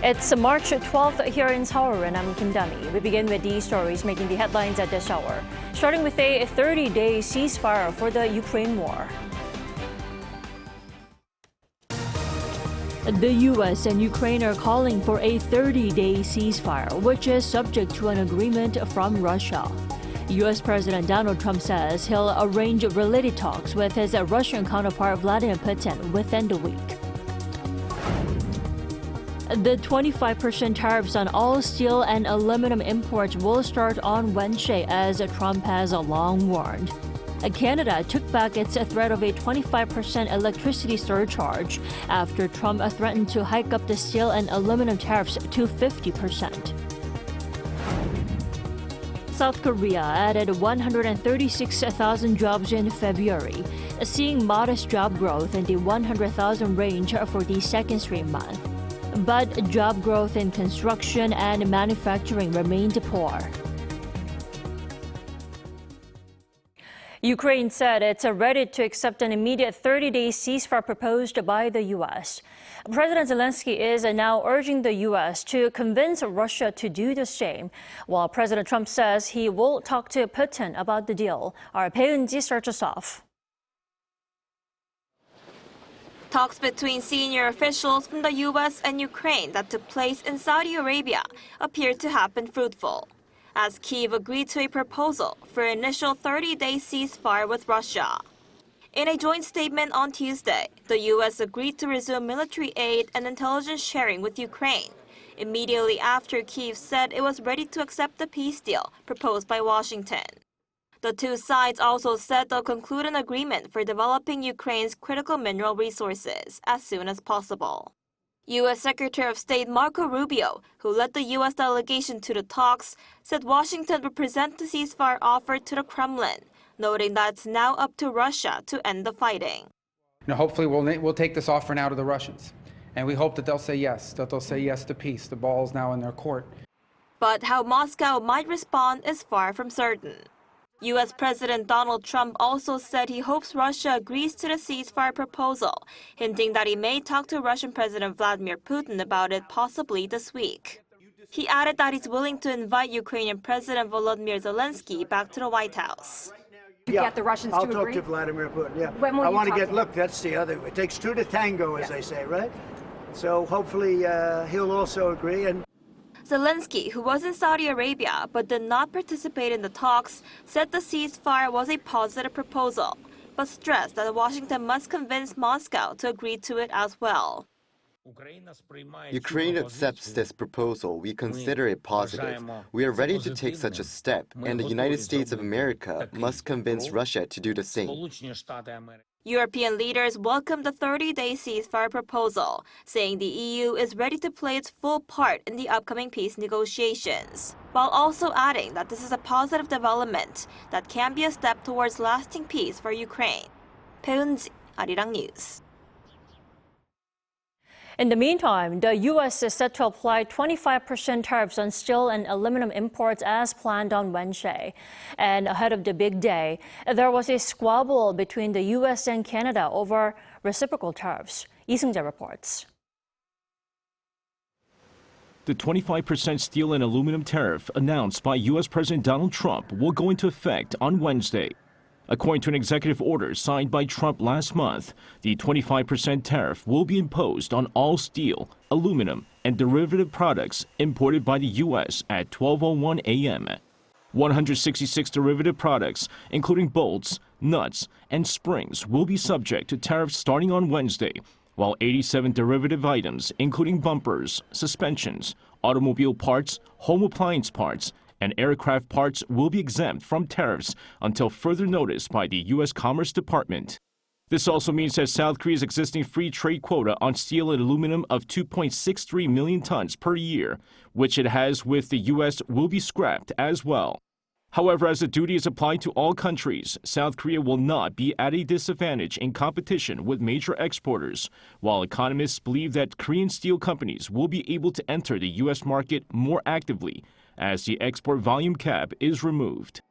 It's March 12th here in Seoul, and I'm Kim Dami. We begin with these stories making the headlines at this hour, starting with a 30-day ceasefire for the Ukraine war. The U.S. and Ukraine are calling for a 30-day ceasefire, which is subject to an agreement from Russia. U.S. President Donald Trump says he'll arrange related talks with his Russian counterpart Vladimir Putin within the week. The 25% tariffs on all steel and aluminum imports will start on Wednesday, as Trump has long warned. Canada took back its threat of a 25% electricity surcharge after Trump threatened to hike up the steel and aluminum tariffs to 50%. South Korea added 136,000 jobs in February, seeing modest job growth in the 100,000 range for the second straight month. But job growth in construction and manufacturing remained poor. Ukraine said it's ready to accept an immediate 30-day ceasefire proposed by the U.S. President Zelensky is now urging the U.S. to convince Russia to do the same, while President Trump says he will talk to Putin about the deal. Our Bae-eun-ji starts us off. Talks between senior officials from the U.S. and Ukraine that took place in Saudi Arabia appeared to have been fruitful, as Kyiv agreed to a proposal for an initial 30-day ceasefire with Russia. In a joint statement on Tuesday, the U.S. agreed to resume military aid and intelligence sharing with Ukraine, immediately after Kyiv said it was ready to accept the peace deal proposed by Washington. The two sides also said they'll conclude an agreement for developing Ukraine's critical mineral resources as soon as possible. U.S. Secretary of State Marco Rubio, who led the U.S. delegation to the talks, said Washington would present the ceasefire offer to the Kremlin, noting that it's now up to Russia to end the fighting. Hopefully we'll take this offer now to the Russians, and we hope that they'll say yes to peace. The ball's now in their court. But how Moscow might respond is far from certain. U.S. President Donald Trump also said he hopes Russia agrees to the ceasefire proposal, hinting that he may talk to Russian President Vladimir Putin about it possibly this week. He added that he's willing to invite Ukrainian President Volodymyr Zelensky back to the White House. Get the Russians to agree? I'll talk to Vladimir Putin, yeah. When will I you want to talk get, to look, that's the other, it takes two to tango, as they say, right? So hopefully he'll also agree. And Zelensky, who was in Saudi Arabia but did not participate in the talks, said the ceasefire was a positive proposal, but stressed that Washington must convince Moscow to agree to it as well. Ukraine accepts this proposal. We consider it positive. We are ready to take such a step, and the United States of America must convince Russia to do the same. European leaders welcomed the 30-day ceasefire proposal, saying the EU is ready to play its full part in the upcoming peace negotiations, while also adding that this is a positive development that can be a step towards lasting peace for Ukraine. Bae-eun-ji, Arirang News. In the meantime, the U.S. is set to apply 25% tariffs on steel and aluminum imports as planned on Wednesday. And ahead of the big day, there was a squabble between the U.S. and Canada over reciprocal tariffs. Lee Seung-jae reports. The 25% steel and aluminum tariff announced by U.S. President Donald Trump will go into effect on Wednesday. According to an executive order signed by Trump last month, the 25% tariff will be imposed on all steel, aluminum, and derivative products imported by the U.S. at 12:01 a.m. 166 derivative products, including bolts, nuts, and springs, will be subject to tariffs starting on Wednesday, while 87 derivative items, including bumpers, suspensions, automobile parts, home appliance parts, and aircraft parts will be exempt from tariffs until further notice by the U.S. Commerce Department. This also means that South Korea's existing free trade quota on steel and aluminum of 2.63 million tons per year, which it has with the U.S., will be scrapped as well. However, as the duty is applied to all countries, South Korea will not be at a disadvantage in competition with major exporters, while economists believe that Korean steel companies will be able to enter the U.S. market more actively as the export volume cap is removed.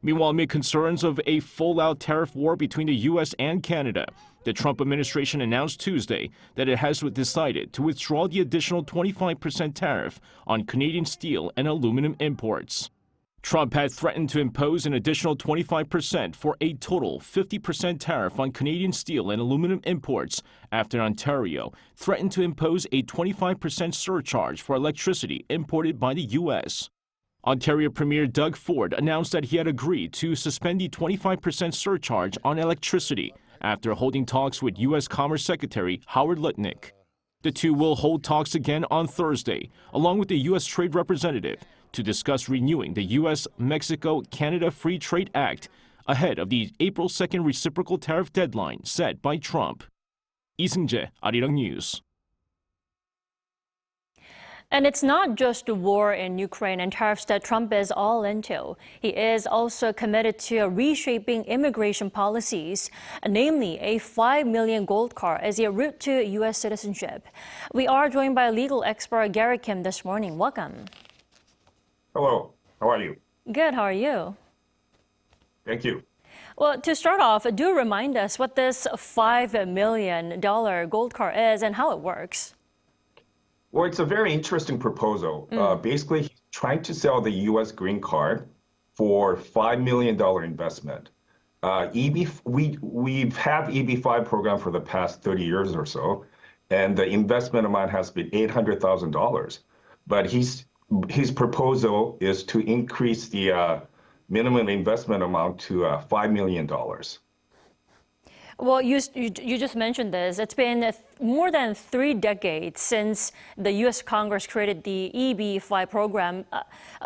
Meanwhile, amid concerns of a full-out tariff war between the U.S. and Canada, the Trump administration announced Tuesday that it has decided to withdraw the additional 25% tariff on Canadian steel and aluminum imports. Trump had threatened to impose an additional 25% for a total 50% tariff on Canadian steel and aluminum imports after Ontario threatened to impose a 25% surcharge for electricity imported by the U.S. Ontario Premier Doug Ford announced that he had agreed to suspend the 25% surcharge on electricity after holding talks with U.S. Commerce Secretary Howard Lutnick. The two will hold talks again on Thursday, along with the U.S. Trade Representative, to discuss renewing the U.S.-Mexico-Canada Free Trade Act ahead of the April 2nd reciprocal tariff deadline set by Trump. 이승재, Arirang News. And it's not just the war in Ukraine and tariffs that Trump is all into. He is also committed to reshaping immigration policies, namely a 5 million gold card as a route to U.S. citizenship. We are joined by legal expert Gary Kim this morning. Welcome. Hello. How are you? Good. How are you? Thank you. Well, to start off, do remind us what this $5 million gold card is and how it works. Well, it's a very interesting proposal. Basically, he's trying to sell the U.S. green card for $5 million investment. We've had EB-5 program for the past 30 years or so, and the investment amount has been $800,000. But his proposal is to increase the minimum investment amount to $5 million. Well, you just mentioned this. It's been more than 3 decades since the U.S. Congress created the EB-5 program.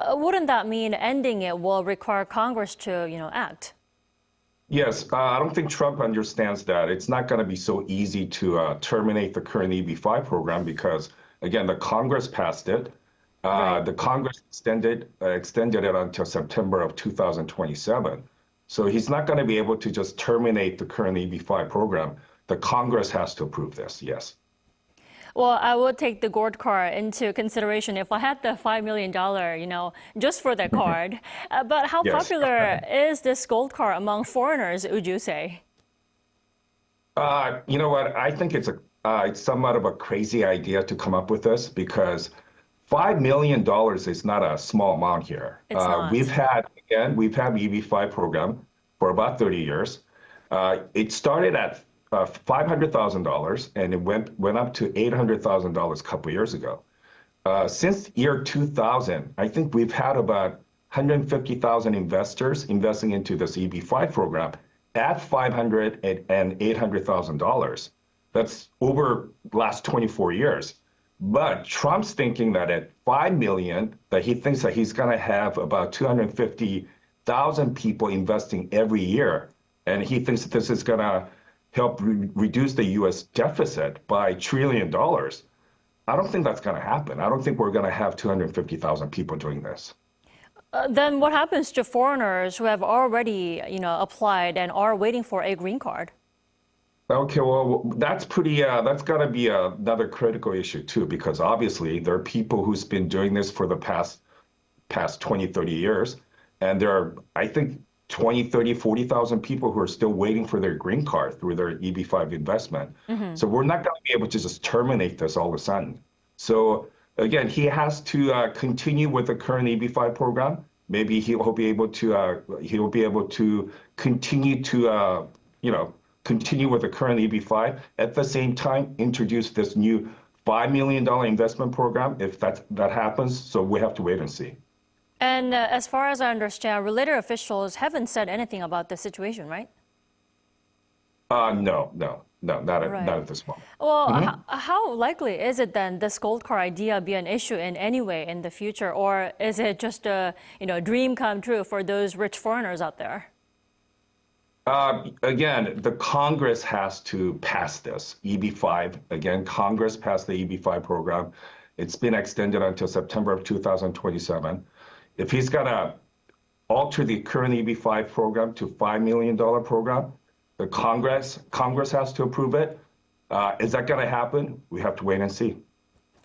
Wouldn't that mean ending it will require Congress to, act? Yes, I don't think Trump understands that. It's not going to be so easy to terminate the current EB-5 program because, again, the Congress passed it. Right. The Congress extended it until September of 2027. So he's not going to be able to just terminate the current EB-5 program. The Congress has to approve this, yes. Well, I would take the gold card into consideration if I had the $5 million, just for the card. But how popular is this gold card among foreigners, would you say? You know what? I think it's somewhat of a crazy idea to come up with this because $5 million is not a small amount here. It's not. We've had the EB-5 program for about 30 years. It started at $500,000 and it went up to $800,000 a couple years ago. Since year 2000, I think we've had about 150,000 investors investing into this EB-5 program at $500,000 and $800,000. That's over the last 24 years. But Trump's thinking that at $5 million, that he thinks that he's going to have about 250,000 people investing every year. And he thinks that this is going to help reduce the U.S. deficit by $1 trillion. I don't think that's going to happen. I don't think we're going to have 250,000 people doing this. Then what happens to foreigners who have already, applied and are waiting for a green card? Okay, well, that's got to be another critical issue too, because obviously there are people who's been doing this for the past 20, 30 years, and there are, I think, 20, 30, 40,000 people who are still waiting for their green card through their EB-5 investment. So we're not going to be able to just terminate this all of a sudden. So again, he has to continue with the current EB-5 program. Maybe he'll be able to continue to continue with the current EB-5. At the same time, introduce this new $5 million investment program if that happens. So we have to wait and see. And as far as I understand, related officials haven't said anything about the situation, right? No, not at this moment. Well, how likely is it then this gold card idea be an issue in any way in the future, or is it just a dream come true for those rich foreigners out there? Again, the Congress has to pass this EB-5. Again, Congress passed the EB-5 program. It's been extended until September of 2027. If he's going to alter the current EB-5 program to $5 million program, the Congress has to approve it. Is that going to happen? We have to wait and see.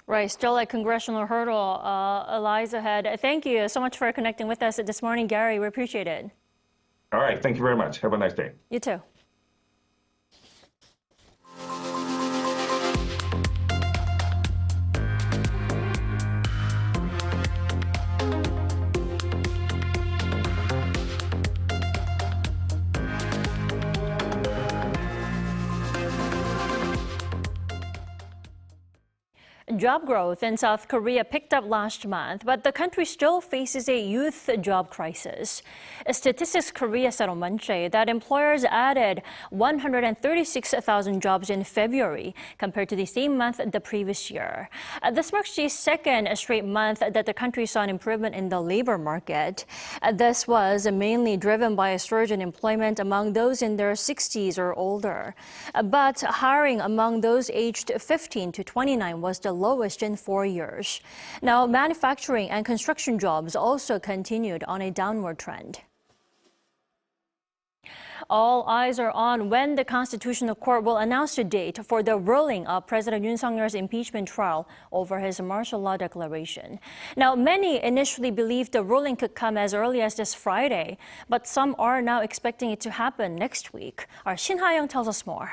Right, still a congressional hurdle lies ahead. Thank you so much for connecting with us this morning, Gary. We appreciate it. All right. Thank you very much. Have a nice day. You too. Job growth in South Korea picked up last month, but the country still faces a youth job crisis. Statistics Korea said on Monday that employers added 136,000 jobs in February compared to the same month the previous year. This marks the second straight month that the country saw an improvement in the labor market. This was mainly driven by a surge in employment among those in their 60s or older. But hiring among those aged 15 to 29 was the lowest in 4 years. Now, manufacturing and construction jobs also continued on a downward trend. All eyes are on when the Constitutional Court will announce a date for the ruling of President Yoon Suk-yeol's impeachment trial over his martial law declaration. Now, many initially believed the ruling could come as early as this Friday, but some are now expecting it to happen next week. Our Shin Ha-young tells us more.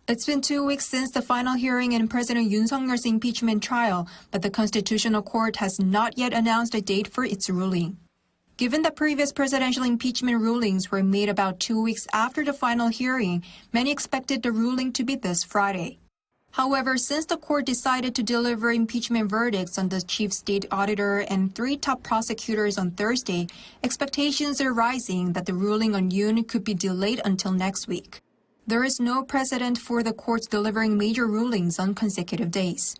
It's been 2 weeks since the final hearing in President Yoon Suk-yeol's impeachment trial, but the Constitutional Court has not yet announced a date for its ruling. Given that previous presidential impeachment rulings were made about 2 weeks after the final hearing, many expected the ruling to be this Friday. However, since the court decided to deliver impeachment verdicts on the chief state auditor and 3 top prosecutors on Thursday, expectations are rising that the ruling on Yoon could be delayed until next week. There is no precedent for the courts delivering major rulings on consecutive days.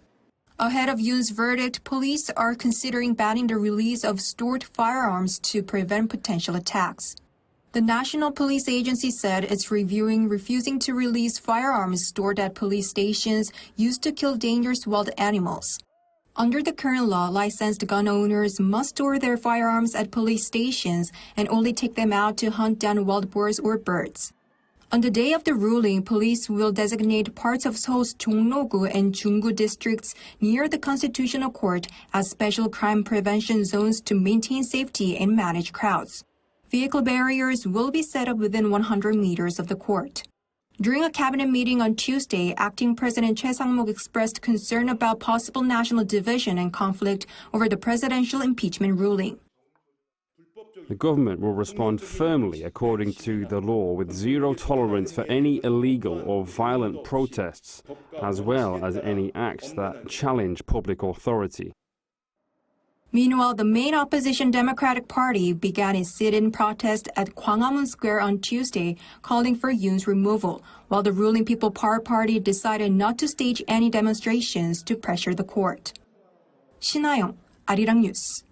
Ahead of Yoon's verdict, police are considering banning the release of stored firearms to prevent potential attacks. The National Police Agency said it's reviewing refusing to release firearms stored at police stations used to kill dangerous wild animals. Under the current law, licensed gun owners must store their firearms at police stations and only take them out to hunt down wild boars or birds. On the day of the ruling, police will designate parts of Seoul's Jongno-gu and Jung-gu districts near the Constitutional Court as special crime prevention zones to maintain safety and manage crowds. Vehicle barriers will be set up within 100 meters of the court. During a cabinet meeting on Tuesday, acting President Choi Sang-mok expressed concern about possible national division and conflict over the presidential impeachment ruling. The government will respond firmly according to the law with zero tolerance for any illegal or violent protests, as well as any acts that challenge public authority. Meanwhile, the main opposition Democratic Party began a sit-in protest at Gwanghwamun Square on Tuesday, calling for Yoon's removal, while the ruling People Power Party decided not to stage any demonstrations to pressure the court. Shin Ha-young, Arirang News.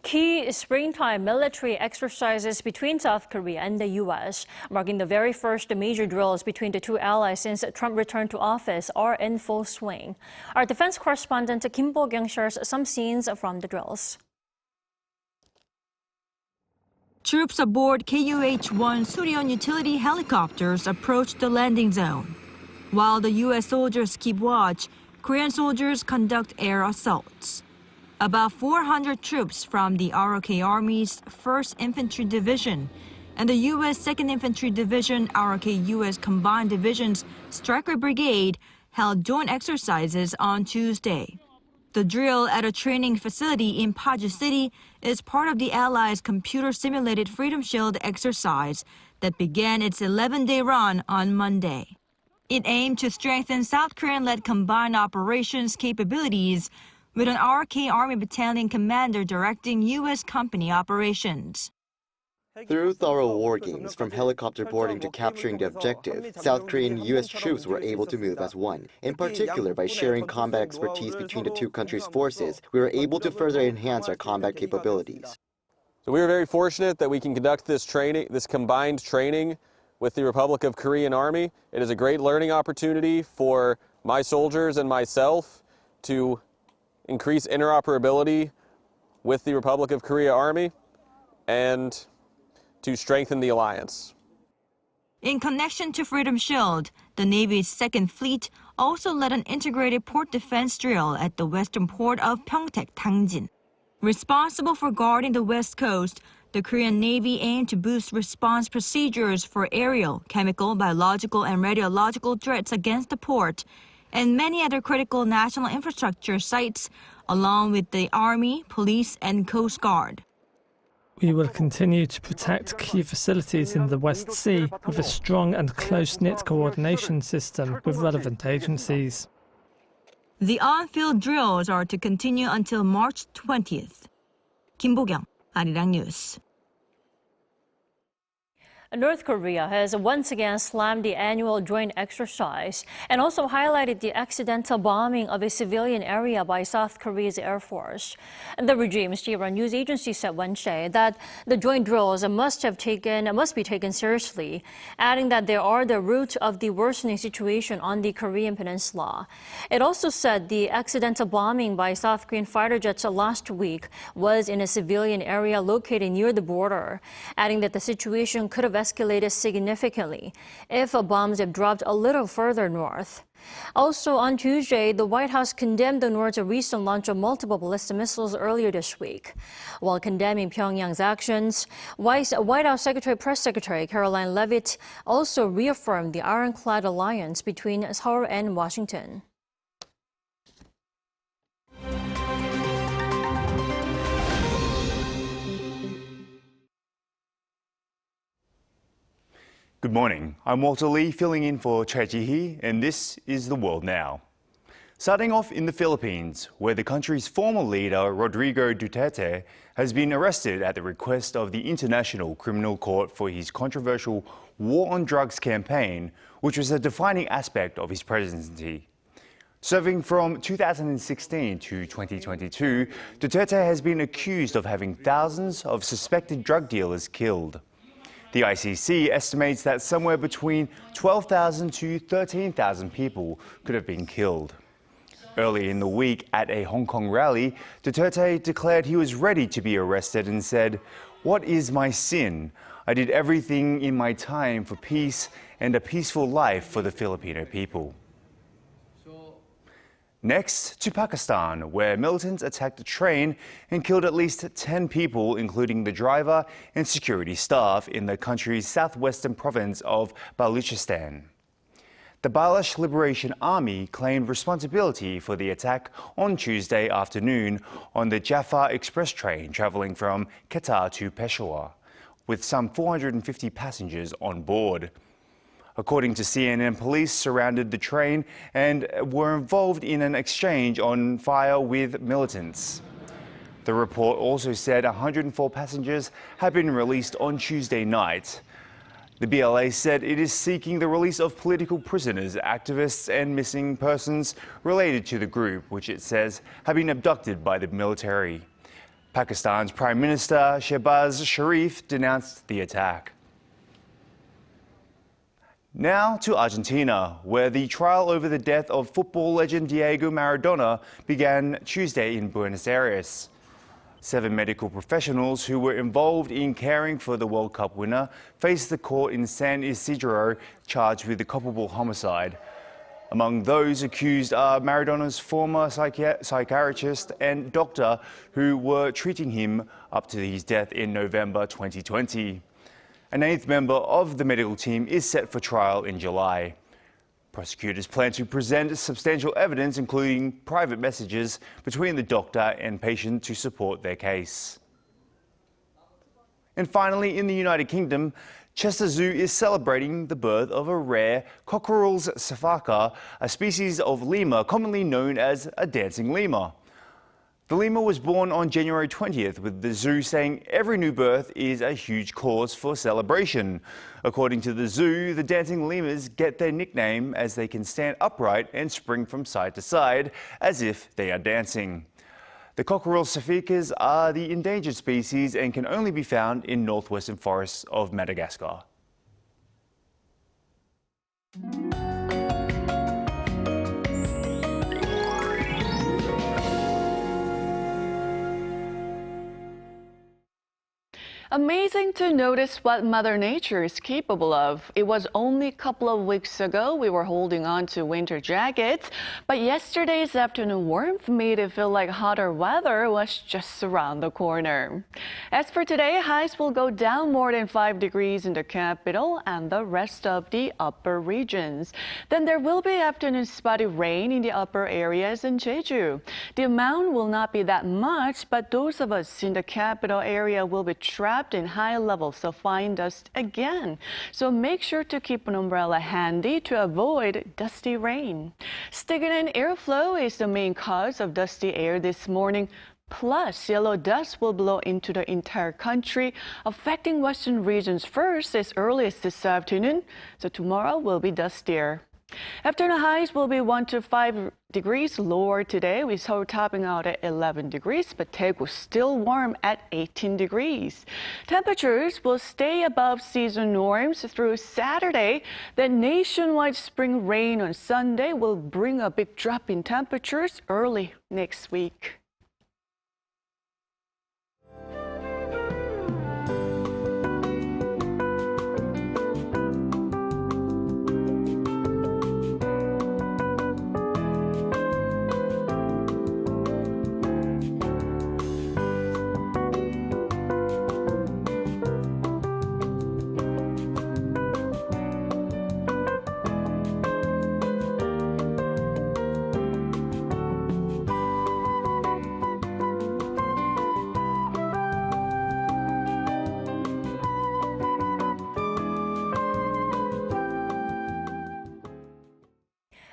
Key springtime military exercises between South Korea and the U.S., marking the very first major drills between the two allies since Trump returned to office, are in full swing. Our defense correspondent Kim Bo-kyung shares some scenes from the drills. Troops aboard KU-1 Suryeon utility helicopters approach the landing zone. While the U.S. soldiers keep watch, Korean soldiers conduct air assaults. About 400 troops from the ROK Army's 1st Infantry Division and the U.S. 2nd Infantry Division ROK-U.S. Combined Division's Stryker Brigade held joint exercises on Tuesday. The drill at a training facility in Paju City is part of the Allies' computer-simulated Freedom Shield exercise that began its 11-day run on Monday. It aimed to strengthen South Korean-led combined operations capabilities with an ROK Army battalion commander directing U.S. company operations. Through thorough war games, from helicopter boarding to capturing the objective, South Korean and U.S. troops were able to move as one. In particular, by sharing combat expertise between the two countries' forces, we were able to further enhance our combat capabilities. So we were very fortunate that we can conduct this combined training with the Republic of Korean Army. It is a great learning opportunity for my soldiers and myself to increase interoperability with the Republic of Korea Army and to strengthen the alliance. In connection to Freedom Shield, the Navy's 2nd Fleet also led an integrated port defense drill at the western port of Pyeongtaek, Tangjin. Responsible for guarding the West Coast, the Korean Navy aimed to boost response procedures for aerial, chemical, biological, and radiological threats against the port and many other critical national infrastructure sites, along with the Army, Police, and Coast Guard. We will continue to protect key facilities in the West Sea with a strong and close-knit coordination system with relevant agencies. The on-field drills are to continue until March 20th. Kim Bo-kyung, Arirang News. North Korea has once again slammed the annual joint exercise and also highlighted the accidental bombing of a civilian area by South Korea's Air Force. The regime's Iran news agency said Wednesday that the joint drills must be taken seriously, adding that they are the root of the worsening situation on the Korean peninsula. It also said the accidental bombing by South Korean fighter jets last week was in a civilian area located near the border, adding that the situation could have escalated significantly if bombs had dropped a little further north. Also on Tuesday, the White House condemned the North's recent launch of multiple ballistic missiles earlier this week. While condemning Pyongyang's actions, White House Press Secretary Caroline Leavitt also reaffirmed the ironclad alliance between Seoul and Washington. Good morning. I'm Walter Lee, filling in for Choi Ji-hee, and this is The World Now. Starting off in the Philippines, where the country's former leader, Rodrigo Duterte, has been arrested at the request of the International Criminal Court for his controversial war on drugs campaign, which was a defining aspect of his presidency. Serving from 2016 to 2022, Duterte has been accused of having thousands of suspected drug dealers killed. The ICC estimates that somewhere between 12,000 to 13,000 people could have been killed. Early in the week at a Hong Kong rally, Duterte declared he was ready to be arrested and said, "What is my sin? I did everything in my time for peace and a peaceful life for the Filipino people." Next to Pakistan, where militants attacked a train and killed at least 10 people, including the driver and security staff, in the country's southwestern province of Balochistan. The Baloch Liberation Army claimed responsibility for the attack on Tuesday afternoon on the Jaffa Express train traveling from Quetta to Peshawar, with some 450 passengers on board. According to CNN, police surrounded the train and were involved in an exchange on fire with militants. The report also said 104 passengers have been released on Tuesday night. The BLA said it is seeking the release of political prisoners, activists, and missing persons related to the group, which it says have been abducted by the military. Pakistan's Prime Minister Shehbaz Sharif denounced the attack. Now to Argentina, where the trial over the death of football legend Diego Maradona began Tuesday in Buenos Aires. 7 medical professionals who were involved in caring for the World Cup winner faced the court in San Isidro charged with the culpable homicide. Among those accused are Maradona's former psychiatrist and doctor who were treating him up to his death in November 2020. An 8th member of the medical team is set for trial in July. Prosecutors plan to present substantial evidence, including private messages between the doctor and patient, to support their case. And finally, in the United Kingdom, Chester Zoo is celebrating the birth of a rare Cockerel's cephaka, a species of lemur commonly known as a dancing lemur. The lemur was born on January 20th, with the zoo saying every new birth is a huge cause for celebration. According to the zoo, the dancing lemurs get their nickname as they can stand upright and spring from side to side as if they are dancing. The Cockerel cephakas are the endangered species and can only be found in northwestern forests of Madagascar. Amazing to notice what Mother Nature is capable of. It was only a couple of weeks ago we were holding on to winter jackets, but yesterday's afternoon warmth made it feel like hotter weather was just around the corner. As for today, highs will go down more than 5 degrees in the capital and the rest of the upper regions. Then there will be afternoon spotty rain in the upper areas in Jeju. The amount will not be that much, but those of us in the capital area will be trapped in high levels of fine dust again. So make sure to keep an umbrella handy to avoid dusty rain. Stagnant airflow is the main cause of dusty air this morning. Plus, yellow dust will blow into the entire country, affecting western regions first as early as this afternoon. So tomorrow will be dustier. Afternoon highs will be 1 to 5 degrees lower today, with Seoul topping out at 11 degrees, but Daegu still warm at 18 degrees. Temperatures will stay above season norms through Saturday. Then nationwide spring rain on Sunday will bring a big drop in temperatures early next week.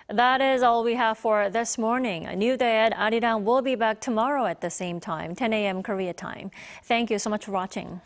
That is all we have for this morning. A new day at Arirang will be back tomorrow at the same time, 10 a.m. Korea time. Thank you so much for watching.